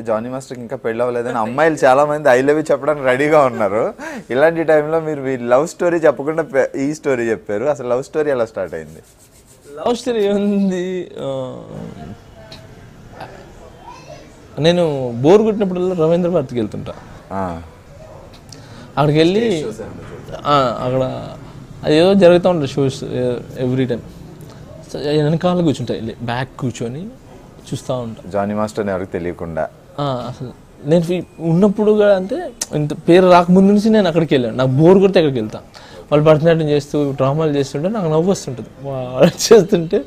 Johnny మాస్టర్కి ఇంకా పెళ్ళి అవ్వలేదని అమ్మాయిలు చాలా మంది ఐ లవ్ యూ చెప్పడానికి రెడీగా ఉన్నారు. ఇలాంటి టైంలో మీరు మీ లవ్ స్టోరీ చెప్పకుండా ఈ స్టోరీ చెప్పారు. అసలు లవ్ స్టోరీ ఎలా స్టార్ట్ అయింది? లవ్ స్టోరీ ఏముంది, నేను బోర్ కొట్టినప్పుడల్లా రవీంద్ర భారతికి వెళ్తుంటా. అక్కడికి వెళ్ళి అక్కడ అదేదో జరుగుతూ ఉంటుంది షోస్ ఎవ్రీ టైం. వెనకాల కూర్చుంటా, వెళ్ళి బ్యాక్ కూర్చొని చూస్తూ ఉంటా జానీ మాస్టర్ ఎవరికి తెలియకుండా. అసలు నేను ఉన్నప్పుడు కూడా అంటే ఇంత పేరు రాకముందు నుంచి నేను అక్కడికి వెళ్ళాను. నాకు బోర్ కొడితే అక్కడికి వెళ్తాను. వాళ్ళు భరతనాట్యం చేస్తూ డ్రామాలు చేస్తుంటే నాకు నవ్వు వస్తుంటుంది. వాళ్ళు చేస్తుంటే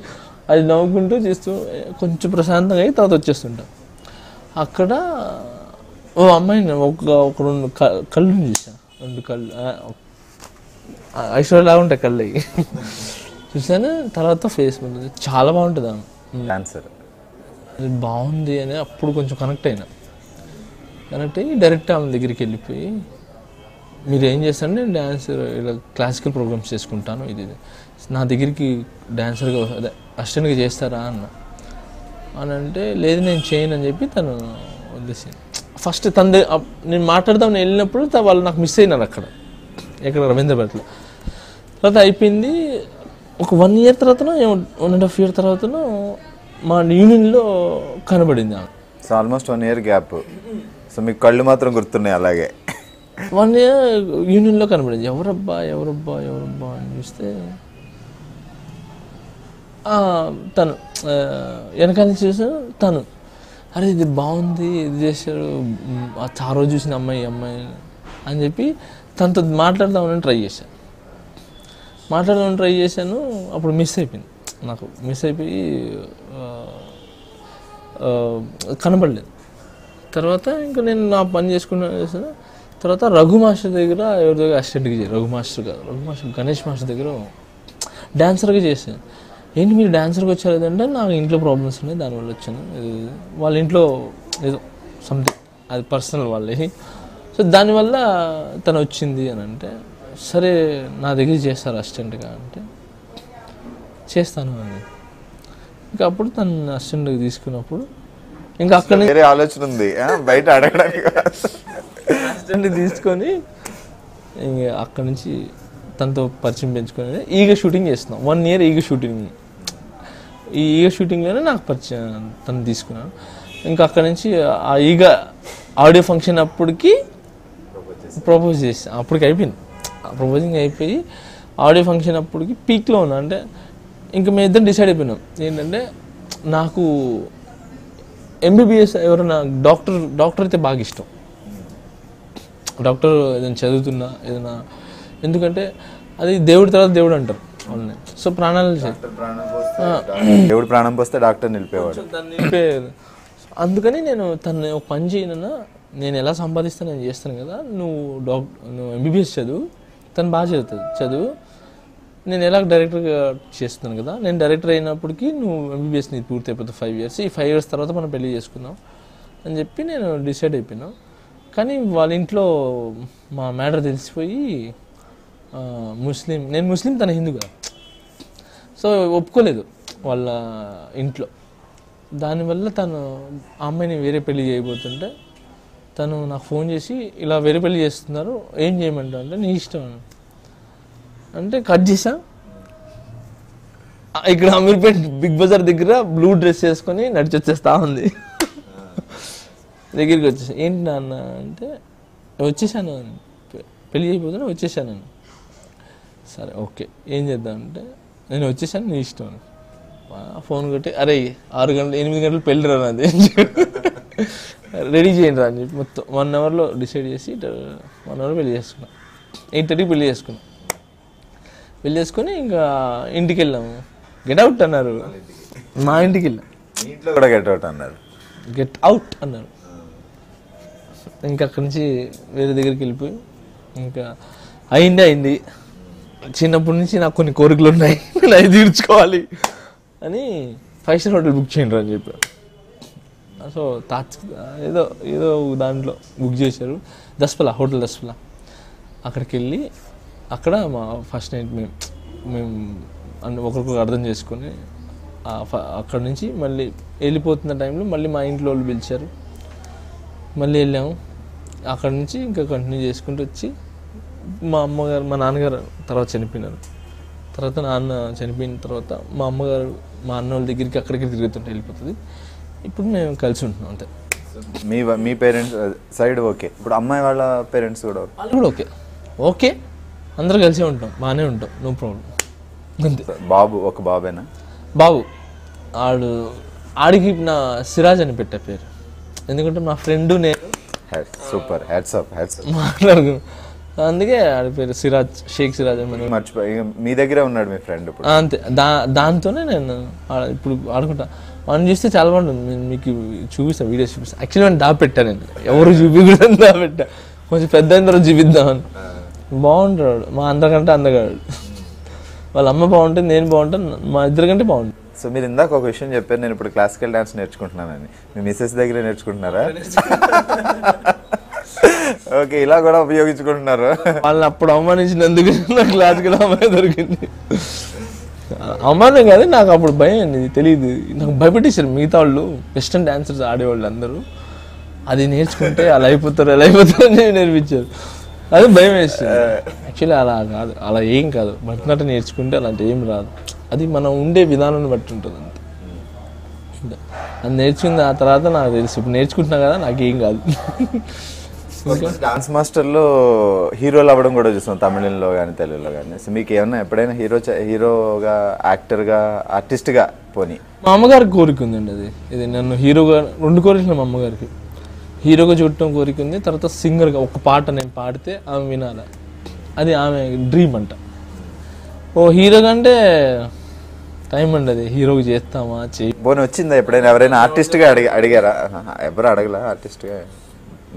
అది నవ్వుకుంటూ చేస్తూ కొంచెం ప్రశాంతంగా అయ్యి తర్వాత వచ్చేస్తుంటా. అక్కడ ఓ అమ్మాయిని ఒక రెండు కళ్ళు చూసాను. 2 కళ్ళు ఐశ్వర్యలాగా ఉంటాయి కళ్ళు అవి చూసాను. తర్వాత ఫేస్ ఉంది, చాలా బాగుంటుంది ఆమె డాన్సర్. అది బాగుంది అని అప్పుడు కొంచెం కనెక్ట్ అయ్యి డైరెక్ట్ ఆమె దగ్గరికి వెళ్ళిపోయి, మీరు ఏం చేస్తారంటే నేను డాన్సర్ ఇలా క్లాసికల్ ప్రోగ్రామ్స్ చేసుకుంటాను, ఇది నా దగ్గరికి డాన్సర్గా అదే అసిస్టెంట్గా చేస్తారా అని అంటే, లేదు నేను చేయను అని చెప్పి తను వదిలేసాను. ఫస్ట్ నేను మాట్లాడదామని వెళ్ళినప్పుడు వాళ్ళు నాకు మిస్ అయినారు అక్కడ ఎక్కడ రవీంద్ర భారతిలో. తర్వాత అయిపోయింది. ఒక 1 year తర్వాతనో 1.5 year తర్వాతనో మా యూనియన్లో కనబడింది ఆమె. So almost 1 year gap. So మీకు కళ్ళు మాత్రం గుర్తున్నాయి అలాగే. 1 year యూనియన్లో కనబడింది. ఎవరబ్బా అని చూస్తే తను వెనకాల నుంచి చూసాను. తను అరే ఇది బాగుంది, ఇది చేశారు, ఆ రోజు చూసిన అమ్మాయి అని చెప్పి తనతో మాట్లాడదామని ట్రై చేశాను. అప్పుడు మిస్ అయిపోయింది. నాకు మిస్ అయిపోయి కనబడలేదు. తర్వాత ఇంకా నేను నా పని చేసుకున్నాను. తర్వాత రఘు మాస్టర్ దగ్గర ఎవరి దగ్గర అసిస్టెంట్కి చేయాలి. రఘు మాస్టర్ గణేష్ మాస్టర్ దగ్గర డాన్సర్గా చేశాను. ఏంటి మీరు డాన్సర్కి వచ్చారు అంటే, నాకు ఇంట్లో ప్రాబ్లమ్స్ ఉన్నాయి దానివల్ల వచ్చాను. వాళ్ళ ఇంట్లో ఏదో సంథింగ్ అది పర్సనల్ వాళ్ళే. సో దానివల్ల తను వచ్చింది అని అంటే, సరే నా దగ్గర చేస్తారు అసిస్టెంట్గా అంటే చేస్తాను అని. ఇంకా అప్పుడు తను అసిస్టెంట్గా తీసుకున్నప్పుడు ఇంకా అక్కడ వేరే ఆలోచన ఉంది బయట అడగడానికి. అసిస్టెంట్ తీసుకొని ఇంకా అక్కడ నుంచి తనతో పరిచయం పెంచుకొని ఈగ షూటింగ్ చేస్తున్నాం. 1 year ఈగ షూటింగ్. ఈ ఈగ షూటింగ్లోనే నాకు పరిచయం తను తీసుకున్నాను. ఇంకా అక్కడ నుంచి ఆ ఈగ ఆడియో ఫంక్షన్ అప్పటికి ప్రపోజ్ చేసాను. అప్పటికి అయిపోయింది, ప్రపోజింగ్ అయిపోయి ఆడియో ఫంక్షన్ అప్పటికి పీక్లో ఉన్నా. అంటే ఇంకా మేము ఇద్దరం డిసైడ్ అయిపోయినాం ఏంటంటే, నాకు ఎంబీబీఎస్ ఎవరైనా డాక్టర్ అయితే బాగా ఇష్టం. డాక్టర్ ఏదైనా చదువుతున్నా ఏదైనా, ఎందుకంటే అది దేవుడి తర్వాత దేవుడు అంటారు వాళ్ళని. సో ప్రాణాలు దేవుడు ప్రాణం పోస్తే డాక్టర్ నిలిపేవాడు. అందుకని నేను తను ఒక పని చేయనన్నా, నేను ఎలా సంపాదిస్తాను నేను చేస్తాను కదా, నువ్వు ఎంబీబీఎస్ చదువు, తను బాగా చదువు, నేను ఎలా డైరెక్టర్గా చేస్తున్నాను కదా, నేను డైరెక్టర్ అయినప్పటికీ నువ్వు ఎంబీబీఎస్ నీది పూర్తి అయిపోతుంది 5 years, ఈ 5 years తర్వాత మనం పెళ్లి చేసుకుందాం అని చెప్పి నేను డిసైడ్ అయిపోయినాను. కానీ వాళ్ళ ఇంట్లో మా మ్యాటర్ తెలిసిపోయి, నేను ముస్లిం తన హిందూ కదా, సో ఒప్పుకోలేదు వాళ్ళ ఇంట్లో. దానివల్ల తను ఆ అమ్మాయిని వేరే పెళ్లి చేయబోతుంటే తను నాకు ఫోన్ చేసి, ఇలా వేరే పెళ్లి చేస్తున్నారు ఏం చేయమంటావు అంటే, నీ ఇష్టం అంటే కట్ చేసా. ఇక్కడ అమీర్పేట్ బిగ్ బజార్ దగ్గర బ్లూ డ్రెస్ వేసుకొని నడిచి వచ్చేస్తా ఉంది. దగ్గరికి వచ్చేసా. ఏంటి నాన్న అంటే, వచ్చేసాను, పెళ్లి చేయబోతున్నా వచ్చేసాను. సరే ఓకే ఏం చేద్దామంటే, నేను వచ్చేసాను నీ ఇష్టం అని ఫోన్ కొట్టి, అరే 6 గంటలు 8 గంటలు పెళ్ళి రా నాది, రెడీ చేయండి రా అని చెప్పి మొత్తం 1 hourలో డిసైడ్ చేసి 1 hour పెళ్లి చేసుకున్నాం. 8:30 పెళ్లి చేసుకుని ఇంకా ఇంటికి వెళ్ళాము. గెట్అవుట్ అన్నారు, మా ఇంటికి వెళ్ళాం. ఇంట్లో కూడా గెట్అవుట్ అన్నారు. ఇంకా అక్కడి నుంచి వేరే దగ్గరికి వెళ్ళిపోయి, ఇంకా అయింది. చిన్నప్పటి నుంచి నాకు కొన్ని కోరికలు ఉన్నాయి, నేను అవి తీర్చుకోవాలి అని 5-star హోటల్ బుక్ చేయండి అని చెప్పారు. సో ఏదో దాంట్లో బుక్ చేశారు, హోటల్ దస్పలా. అక్కడికి వెళ్ళి అక్కడ మా ఫస్ట్ నైట్ మేము ఒకరికొకరు అర్థం చేసుకొని అక్కడి నుంచి మళ్ళీ వెళ్ళిపోతున్న టైంలో మళ్ళీ మా ఇంట్లో వాళ్ళు పిలిచారు. మళ్ళీ వెళ్ళాము. అక్కడి నుంచి ఇంకా కంటిన్యూ చేసుకుంటూ వచ్చి మా నాన్నగారు తర్వాత చనిపోయినారు. తర్వాత నాన్న చనిపోయిన తర్వాత మా అమ్మగారు మా అన్న వాళ్ళ దగ్గరికి అక్కడికి తిరుగుతుంటే వెళ్ళిపోతుంది. ఇప్పుడు మేము కలిసి ఉంటున్నాం అంతే. మీ పేరెంట్స్ సైడ్ ఓకే. ఇప్పుడు అమ్మాయి వాళ్ళ పేరెంట్స్ కూడా వాళ్ళు కూడా ఓకే అందరూ కలిసే ఉంటాం, బాగానే ఉంటాం, నో ప్రాబ్లం అంతే. బాబు ఒక బాబేనా? బాబు ఆడికి నా సిరాజ్ అని పెట్టే పేరు, ఎందుకంటే మా ఫ్రెండ్ నేను సూపర్ హ్యాట్స్ ఆఫ్ మాట్లాడుకున్నాం, అందుకే ఆడి పేరు సిరాజ్, షేక్ సిరాజ్ అని. మర్చిపోయి మీ దగ్గరే ఉన్నాడు మీ ఫ్రెండ్ ఇప్పుడు అంతే. దాంతోనే నేను ఇప్పుడు ఆడుకుంటా. మనం చూస్తే చాలా బాగుంటుంది, మీకు చూపిస్తాను, వీడియోస్ చూపిస్తాను. యాక్చువల్లీ నేను దాపెట్టా, నేను ఎవరు చూపించడం దాపెట్టా, కొంచెం పెద్ద అయిన తర్వాత చూపిద్దామని. బాగుంటాడు, మా అందరికంటే అందగాడు. వాళ్ళ అమ్మ బాగుంటుంది, నేను బాగుంటాను, మా ఇద్దరికంటే బాగుంటుంది. సో మీరు ఇందాక ఒక విషయం చెప్పారు, నేను ఇప్పుడు క్లాసికల్ డాన్స్ నేర్చుకుంటున్నానని. మీ మిస్సెస్ దగ్గరే నేర్చుకుంటున్నారా? ఓకే, ఇలా కూడా ఉపయోగించుకుంటున్నారు. వాళ్ళని అప్పుడు అవమానించినందుకు నాకు క్లాసికల్ అమ్మాయి దొరికింది. అవమానం కాదు, నాకు అప్పుడు భయం అండి, తెలియదు, నాకు భయపెట్టేశారు మిగతా వాళ్ళు, వెస్టర్న్ డాన్సర్స్ ఆడేవాళ్ళు అందరూ. అది నేర్చుకుంటే అలా అయిపోతారు అని నేర్పించారు. అది భయం వేస్తుంది. యాక్చువల్లీ అలా కాదు, అలా ఏం కాదు. భరతనాట్యం నేర్చుకుంటే అలాంటి ఏం రాదు, అది మనం ఉండే విధానాన్ని బట్టి ఉంటుంది అంతే. అది నేర్చుకుంది ఆ తర్వాత నాకు తెలుసు, ఇప్పుడు నేర్చుకుంటున్నా కదా నాకేం కాదు. డాన్స్ మాస్టర్లో హీరోలు అవ్వడం కూడా చూస్తాం, తమిళంలో కానీ తెలుగులో కానీ. సో మీకు ఏమన్నా ఎప్పుడైనా హీరోగా, యాక్టర్గా, ఆర్టిస్ట్గా పోనీ? మా అమ్మగారికి కోరిక ఉందండి, ఇది నన్ను హీరోగా, 2 కోరికలు మా అమ్మగారికి. హీరోగా చూడటం కోరిక ఉంది, తర్వాత సింగర్గా ఒక పాట నేను పాడితే ఆమె వినాలి, అది ఆమె డ్రీమ్ అంట. హీరోగా అంటే టైం అండి, అది హీరోగా చేస్తామా పోనీ వచ్చిందా ఎప్పుడైనా? ఎవరైనా ఆర్టిస్ట్గా అడిగారా? ఎవరు అడగలా ఆర్టిస్ట్గా?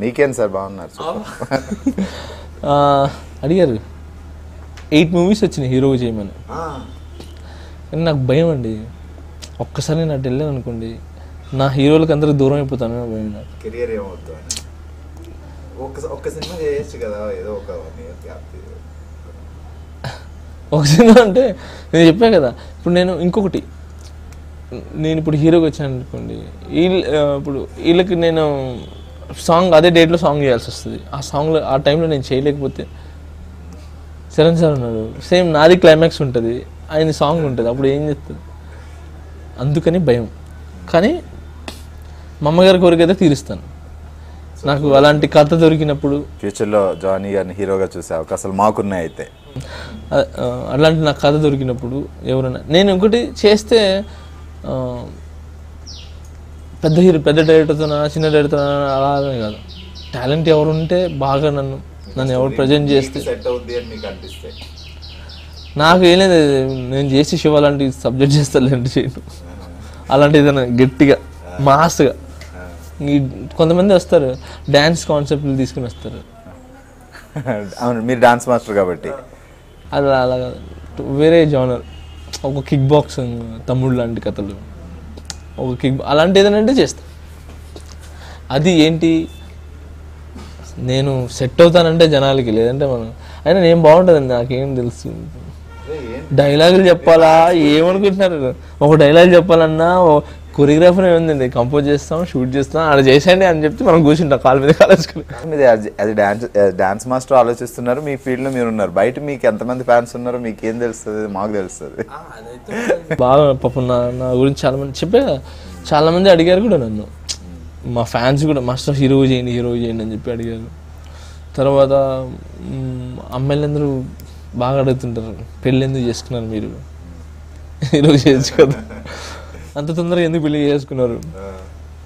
మీకేం సార్, బాగున్నారు. అడిగారు, 8 మూవీస్ వచ్చినాయి హీరోగా చేయమని. కానీ నాకు భయం అండి, ఒక్కసారి నేను అటు వెళ్ళాను అనుకోండి, నా హీరోలకు అందరికి దూరం అయిపోతాను భయం నాకు. కెరియర్ ఏమవుతుంది? ఒక్క సినిమా చేయొచ్చు కదా, ఏదో ఒక సినిమా అంటే నేను చెప్పా కదా. ఇప్పుడు నేను ఇంకొకటి, నేను ఇప్పుడు హీరోగా వచ్చాను అనుకోండి, ఇప్పుడు వీళ్ళకి నేను సాంగ్ అదే డేట్లో సాంగ్ చేయాల్సి వస్తుంది. ఆ సాంగ్లో ఆ టైంలో నేను చేయలేకపోతే, చరణ్ సార్ ఉన్నాడు, సేమ్ నాది క్లైమాక్స్ ఉంటుంది, ఆయన సాంగ్ ఉంటుంది, అప్పుడు ఏం చేస్తుంది, అందుకని భయం. కానీ మా అమ్మగారి కోరిక అయితే తీరుస్తాను. నాకు అలాంటి కథ దొరికినప్పుడు, ఫ్యూచర్లో జానీ గారిని హీరోగా చూసే అవకాశాలు మాకున్నాయి. అయితే అలాంటి నాకు కథ దొరికినప్పుడు ఎవరైనా, నేను ఇంకోటి చేస్తే పెద్ద డైరెక్టర్తోనా చిన్న డైరెక్టర్తోనా అలానే కాదు, టాలెంట్ ఎవరు ఉంటే బాగా నన్ను ఎవరు ప్రజెంట్ చేస్తే నాకు ఏం లేదు, నేను చేసి శివ అలాంటి సబ్జెక్ట్ చేస్తాను చేయను. అలాంటి ఏదైనా గట్టిగా మాస్గా, కొంతమంది వస్తారు డ్యాన్స్ కాన్సెప్ట్లు తీసుకుని వస్తారు. అవును, మీరు డాన్స్ మాస్టర్ కాబట్టి అలా వేరే జానర్, ఒక కిక్ బాక్సింగ్, తమ్ముడు లాంటి కథలు, ఒక అలాంటి ఏదైనా అంటే చేస్తా. అది ఏంటి, నేను సెట్ అవుతానంటే జనాలకి, లేదంటే మనం అయినా నేను బాగుంటుందండి, నాకేం తెలుసు. డైలాగులు చెప్పాలా ఏమనుకుంటున్నారు, ఒక డైలాగ్ చెప్పాలన్నా కొరియోగ్రాఫర్ ఏముందండి, కంపోజ్ చేస్తాం, షూట్ చేస్తాం, అలా చేసేయండి అని చెప్తే మనం కూర్చుంటాం కాలు మీద కాలేసుకుని. అది డాన్స్ మాస్టర్ ఆలోచిస్తున్నారు, మీ ఫీల్డ్లో మీరు ఉన్నారు, బయట మీకు ఎంతమంది ఫ్యాన్స్ ఉన్నారో మీకు ఏం తెలుస్తుంది, మాకు తెలుస్తుంది. బాగా పాపం నా గురించి చాలామంది చెప్పే, చాలామంది అడిగారు కూడా నన్ను, మా ఫ్యాన్స్ కూడా మాస్టర్ హీరో చేయండి అని చెప్పి అడిగారు. తర్వాత అమ్మాయిలందరూ బాగా అడుగుతుంటారు, పెళ్ళి ఎందుకు చేసుకున్నారు మీరు, హీరో చేయొచ్చు కదా, అంత తొందరగా ఎందుకు పెళ్లి చేసుకున్నారు.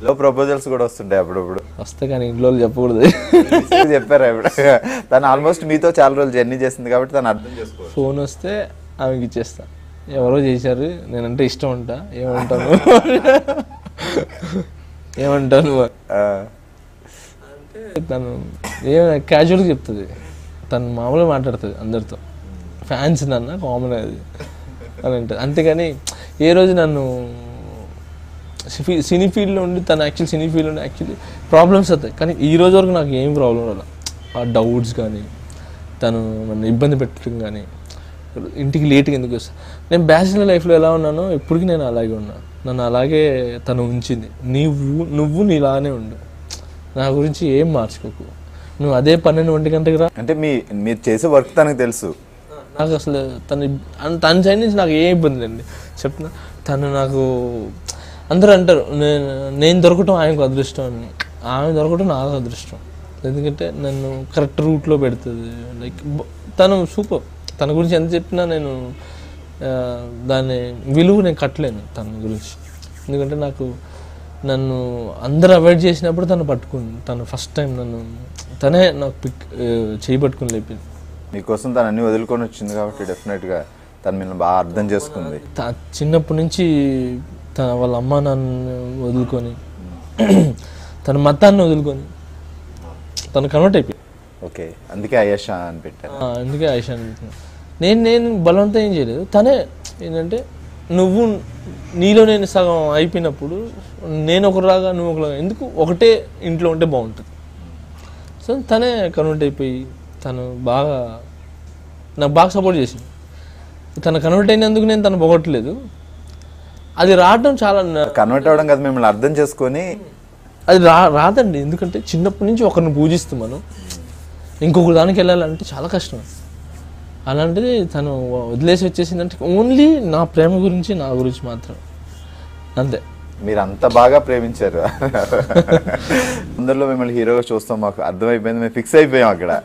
లో ప్రపోజల్స్ కూడా వస్తుంటాయి అప్పుడప్పుడు. వస్తే కానీ ఇంట్లో చెప్పకూడదు. చెప్పారా ఇప్పుడు? తను ఆల్మోస్ట్ మీతో చాలా రోజులు జర్నీ చేసింది కాబట్టి తను అర్థం చేసుకో. ఫోన్ వస్తే ఆమెకి ఇచ్చేస్తా, ఎవరో చేశారు, నేనంటే ఇష్టం ఉంటా, ఏమంటాను అంటే తను ఏమైనా క్యాజువల్గా చెప్తుంది, తను మామూలుగా మాట్లాడుతుంది అందరితో, ఫ్యాన్స్ నన్న కామన్ అది అని అంటుంది. అంతేగాని ఏ రోజు నన్ను సినీ ఫీల్డ్లో ఉండి, తను యాక్చువల్లీ సినీ ఫీల్డ్లో ఉండి యాక్చువల్లీ ప్రాబ్లమ్స్ అవుతాయి, కానీ ఈ రోజు వరకు నాకు ఏం ప్రాబ్లం రాదు. ఆ డౌట్స్ కానీ, తను నన్ను ఇబ్బంది పెట్టడం కానీ, ఇంటికి లేట్గా ఎందుకు వస్తాను. నేను బ్యాచిలర్ లైఫ్లో ఎలా ఉన్నానో ఇప్పటికీ నేను అలాగే ఉన్నాను, నన్ను అలాగే తను ఉంచింది. నువ్వు నీలానే ఉండు, నా గురించి ఏం మార్చుకోకు, నువ్వు అదే 12 గంటకి రా. అంటే మీరు చేసే వర్క్ తనకు తెలుసు. నాకు అసలు తన సైడ్ నుంచి నాకు ఏ ఇబ్బంది లేండి చెప్తున్నా. తను నాకు అందరూ అంటారు నేను దొరకటం ఆయనకు అదృష్టం అని. ఆమె దొరకటం నాకు అదృష్టం, ఎందుకంటే నన్ను కరెక్ట్ రూట్లో పెడుతుంది. లైక్ తను సూపర్. తన గురించి ఎంత చెప్పినా నేను దాన్ని విలువ నేను కట్టలేను తన గురించి. ఎందుకంటే నన్ను అందరూ అవాయిడ్ చేసినప్పుడు తను పట్టుకుంది. తను ఫస్ట్ టైం తనే నాకు చేయి పట్టుకుని లేపింది. మీకోసం తను అన్ని వదులుకొని వచ్చింది కాబట్టి డెఫినెట్గా తను మిమ్మల్ని బాగా అర్థం చేసుకుంది. చిన్నప్పటి నుంచి వాళ్ళ అమ్మ నాన్న వదులుకొని తన మతాన్ని వదులుకొని తను కన్వర్ట్ అయిపోయింది. ఓకే, అందుకే అయేషా అని పెట్టాను. అందుకే ఆయిషా అని పెట్టాను. నేను బలవంతం ఏం చేయలేదు. తనే ఏంటంటే నువ్వు నీలో నేను సగం అయిపోయినప్పుడు నేను ఒకలాగా నువ్వు ఒకలాగా ఎందుకు ఒకటే ఇంట్లో ఉంటే బాగుంటుంది. సో తనే కన్వర్ట్ అయిపోయి తను నాకు బాగా సపోర్ట్ చేసింది. తను కన్వర్ట్ అయినందుకు నేను తను పొగట్లేదు. అది రావడం చాలా కన్వర్ట్ అవ్వడం కదా, మిమ్మల్ని అర్థం చేసుకొని అది రాదండి. ఎందుకంటే చిన్నప్పటి నుంచి ఒకరిని పూజిస్తాం మనం, ఇంకొకరి దానికి వెళ్ళాలంటే చాలా కష్టం. అలాంటిది తను వదిలేసి వచ్చేసిందంటే ఓన్లీ నా ప్రేమ గురించి, నా గురించి మాత్రం, అంతే. మీరు అంత బాగా ప్రేమించారు. అందరిలో మిమ్మల్ని హీరోగా చూస్తాం, మాకు అర్థమైపోయింది, మేము ఫిక్స్ అయిపోయాం అక్కడ.